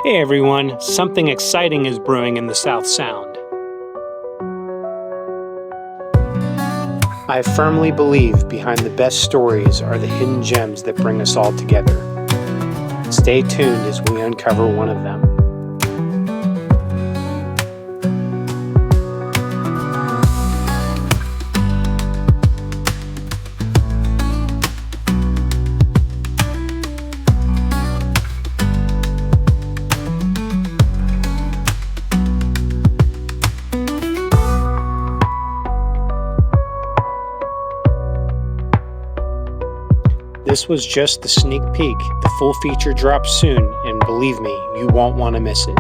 Hey everyone, something exciting is brewing in the South Sound. I firmly believe behind the best stories are the hidden gems that bring us all together. Stay tuned as we uncover one of them. This was just the sneak peek. The full feature drops soon, and believe me, you won't want to miss it.